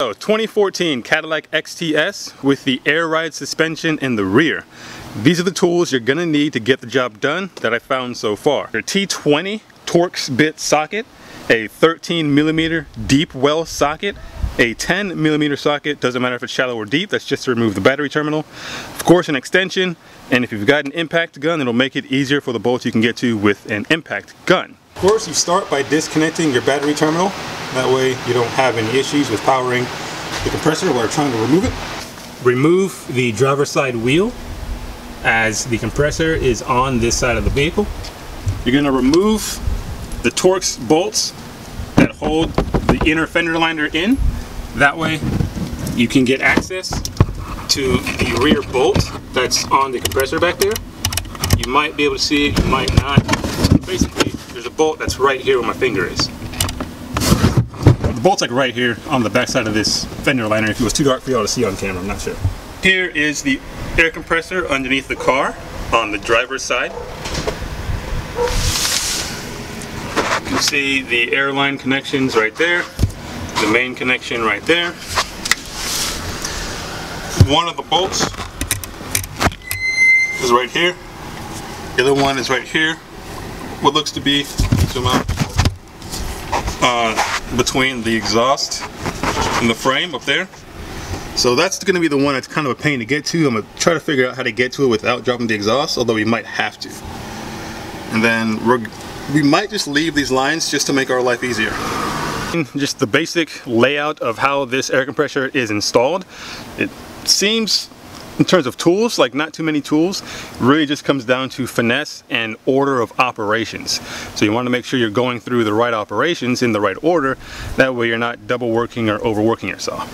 So 2014 Cadillac XTS with the air ride suspension in the rear. These are the tools you're gonna need to get the job done that I found so far. Your T20 Torx bit socket, a 13mm deep well socket, a 10mm socket, doesn't matter if it's shallow or deep, that's just to remove the battery terminal. Of course an extension, and if you've got an impact gun, it'll make it easier for the bolts you can get to with an impact gun. Of course you start by disconnecting your battery terminal, that way you don't have any issues with powering the compressor while trying to remove it. Remove the driver's side wheel as the compressor is on this side of the vehicle. You're going to remove the Torx bolts that hold the inner fender liner in. That way you can get access to the rear bolt that's on the compressor back there. You might be able to see it, you might not. Basically, there's a bolt that's right here where my finger is. The bolt's like right here on the back side of this fender liner. If it was too dark for y'all to see on camera, I'm not sure. Here is the air compressor underneath the car on the driver's side. You can see the airline connections right there, the main connection right there. One of the bolts is right here. The other one is right here. What looks to be, zoom out, between the exhaust and the frame up there. So that's going to be the one that's kind of a pain to get to. I'm going to try to figure out how to get to it without dropping the exhaust, although we might have to. And then we might just leave these lines just to make our life easier. Just the basic layout of how this air compressor is installed. It seems, in terms of tools, like not too many tools. Really just comes down to finesse and order of operations. So you want to make sure you're going through the right operations in the right order. That way you're not double working or overworking yourself.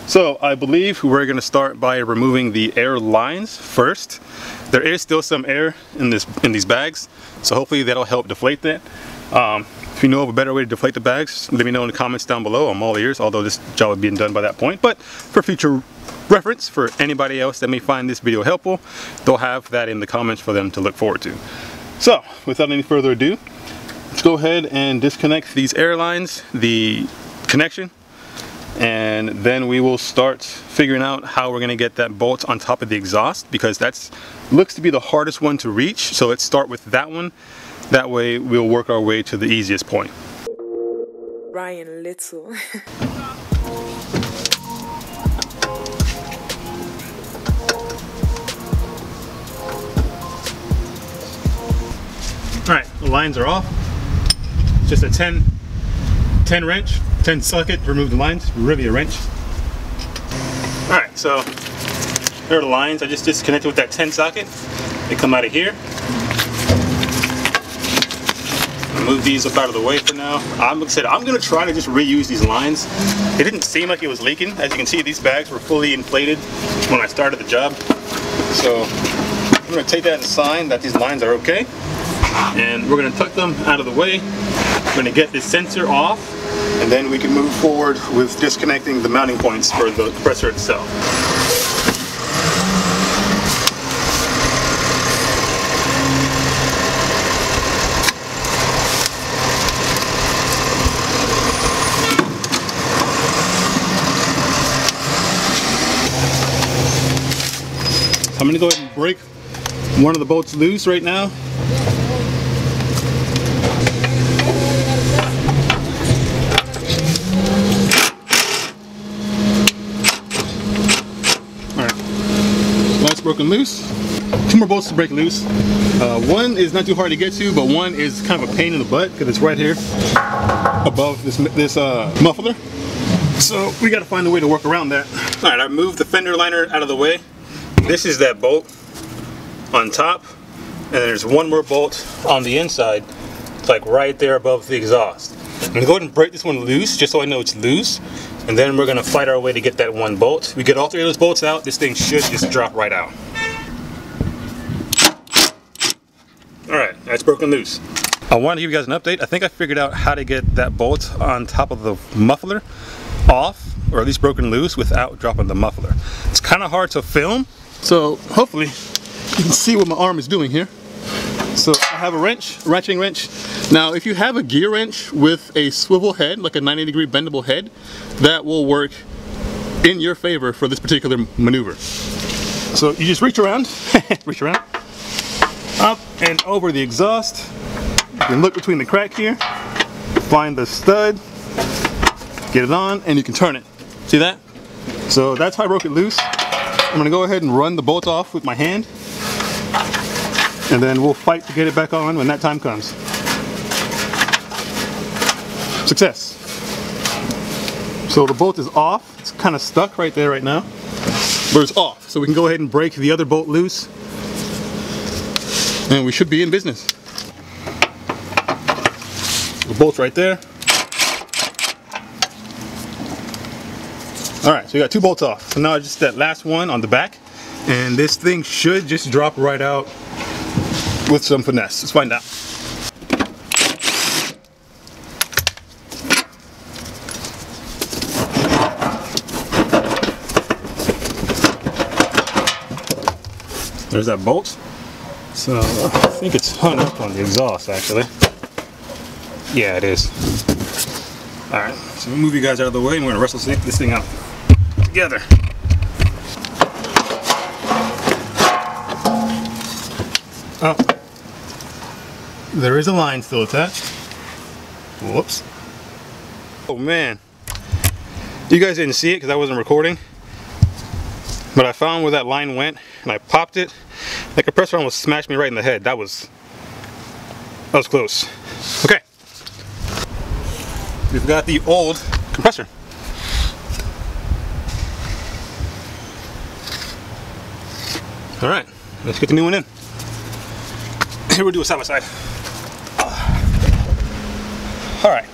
So I believe we're going to start by removing the air lines first. There is still some air in these bags, so hopefully that'll help deflate that. If you know of a better way to deflate the bags, let me know in the comments down below. I'm all ears, although this job will be done by that point. But for future reference, for anybody else that may find this video helpful, they'll have that in the comments for them to look forward to. So without any further ado, let's go ahead and disconnect these air lines, the connection, and then we will start figuring out how we're going to get that bolt on top of the exhaust, because that looks to be the hardest one to reach. So let's start with that one. That way we'll work our way to the easiest point. Ryan Little. Alright, the lines are off. Just a 10 wrench, 10 socket to remove the lines, really a wrench. Alright, so there are the lines. I just disconnected with that 10 socket. They come out of here. Move these up out of the way for now. I'm going to try to just reuse these lines. It didn't seem like it was leaking. As you can see, these bags were fully inflated when I started the job. So I'm going to take that as a sign that these lines are okay. And we're going to tuck them out of the way. We're going to get this sensor off, and then we can move forward with disconnecting the mounting points for the compressor itself. I'm going to go ahead and break one of the bolts loose right now. Alright, that's broken loose. Two more bolts to break loose. One is not too hard to get to, but one is kind of a pain in the butt because it's right here above this muffler. So we got to find a way to work around that. Alright, I moved the fender liner out of the way. This is that bolt on top, and there's one more bolt on the inside. It's like right there above the exhaust. I'm gonna go ahead and break this one loose just so I know it's loose, and then we're gonna fight our way to get that one bolt. We get all three of those bolts out, this thing should just drop right out. Alright, that's broken loose. I want to give you guys an update. I think I figured out how to get that bolt on top of the muffler off, or at least broken loose, without dropping the muffler. It's kind of hard to film, so hopefully you can see what my arm is doing here. So I have a wrench, a ratcheting wrench. Now if you have a gear wrench with a swivel head, like a 90-degree bendable head, that will work in your favor for this particular maneuver. So you just reach around, reach around, up and over the exhaust. You can look between the crack here, find the stud, get it on, and you can turn it. See that? So that's how I broke it loose. I'm gonna go ahead and run the bolt off with my hand, and then we'll fight to get it back on when that time comes. Success. So the bolt is off. It's kind of stuck right there right now, but it's off. So we can go ahead and break the other bolt loose, and we should be in business. The bolt's right there. Alright, so we got 2 bolts off. So now just that last one on the back, and this thing should just drop right out with some finesse. Let's find out. There's that bolt. So I think it's hung up on the exhaust actually. Yeah, it is. Alright, so we'll move you guys out of the way and we're gonna wrestle this thing out together. Oh, there is a line still attached. Whoops. Oh man, you guys didn't see it because I wasn't recording, but I found where that line went and I popped it. The compressor almost smashed me right in the head. That was close. Okay, we've got the old compressor. All right, let's get the new one in. Here we'll do a side by side. All right,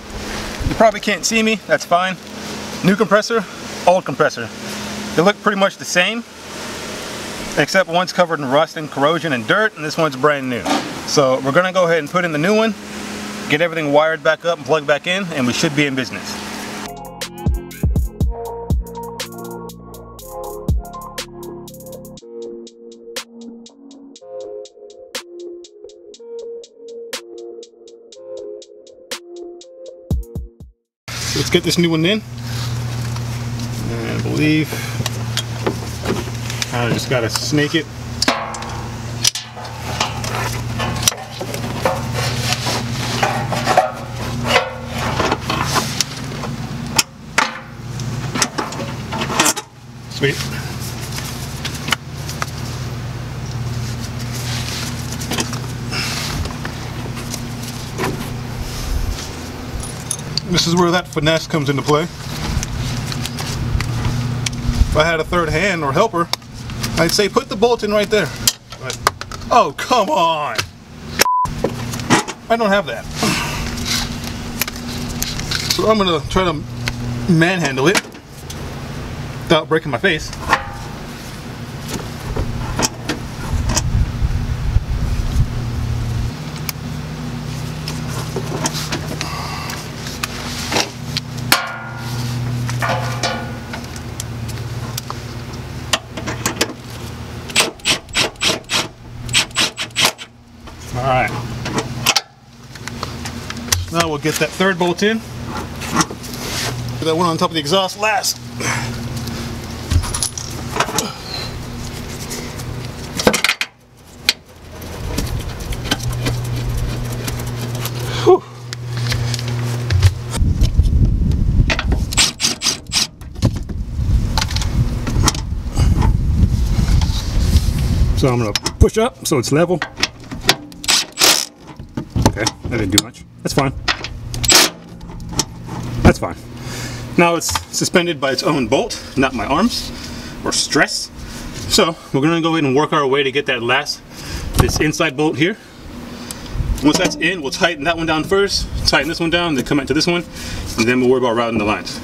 you probably can't see me, that's fine. New compressor, old compressor. They look pretty much the same, except one's covered in rust and corrosion and dirt, and this one's brand new. So we're gonna go ahead and put in the new one, get everything wired back up and plugged back in, and we should be in business. Let's get this new one in. And I believe I just gotta snake it. Sweet. This is where that finesse comes into play. If I had a third hand or helper, I'd say put the bolt in right there. But, oh, come on! I don't have that. So I'm gonna try to manhandle it without breaking my face. Alright, now we'll get that third bolt in. Get that one on top of the exhaust last. Whew. So I'm going to push up so it's level. Okay, that didn't do much. That's fine. That's fine. Now it's suspended by its own bolt, not my arms or stress. So we're gonna go ahead and work our way to get that this inside bolt here. Once that's in, we'll tighten that one down first, tighten this one down, then come into this one, and then we'll worry about routing the lines.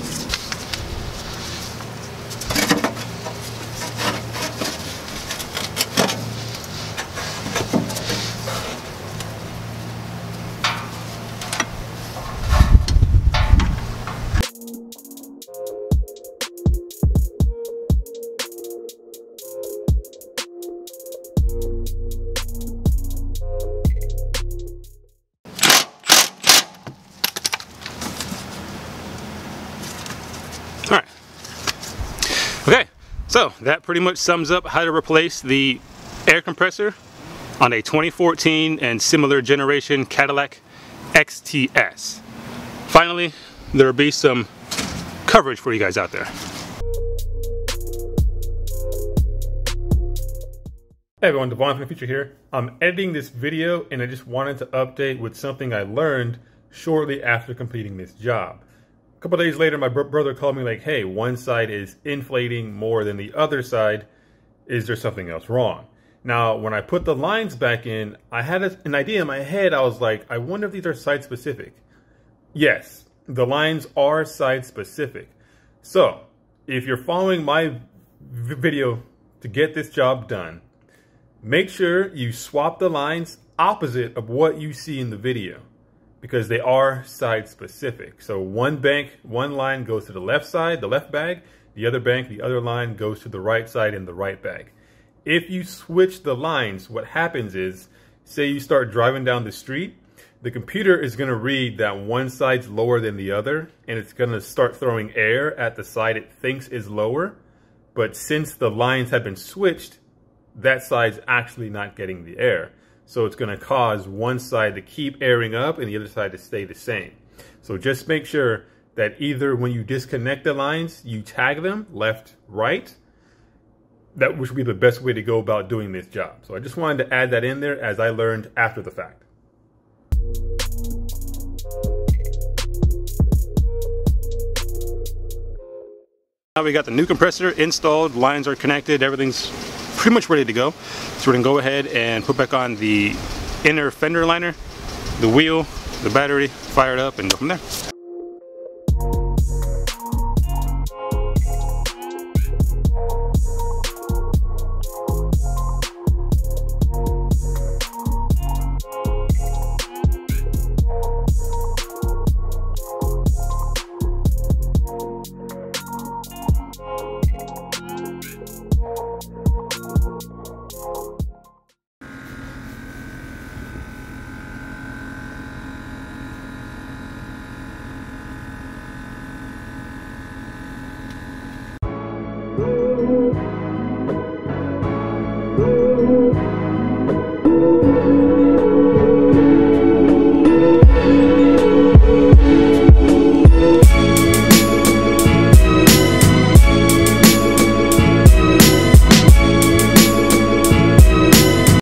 Alright, So that pretty much sums up how to replace the air compressor on a 2014 and similar generation Cadillac XTS. Finally, there will be some coverage for you guys out there. Hey everyone, Devon from the future here. I'm editing this video and I just wanted to update with something I learned shortly after completing this job. A couple days later, my brother called me like, hey, one side is inflating more than the other side. Is there something else wrong? Now, when I put the lines back in, I had an idea in my head. I was like, I wonder if these are side specific. Yes, the lines are side specific. So if you're following my video to get this job done, make sure you swap the lines opposite of what you see in the video, because they are side specific. So one line goes to the left side, the left bag, the other line goes to the right side in the right bag. If you switch the lines, what happens is, say you start driving down the street, the computer is going to read that one side's lower than the other, and it's going to start throwing air at the side it thinks is lower. But since the lines have been switched, that side's actually not getting the air. So it's going to cause one side to keep airing up and the other side to stay the same. So just make sure that either when you disconnect the lines, you tag them left, right. That would be the best way to go about doing this job. So I just wanted to add that in there as I learned after the fact. Now we got the new compressor installed, lines are connected, everything's pretty much ready to go. So we're gonna go ahead and put back on the inner fender liner, the wheel, the battery, fire it up and go from there.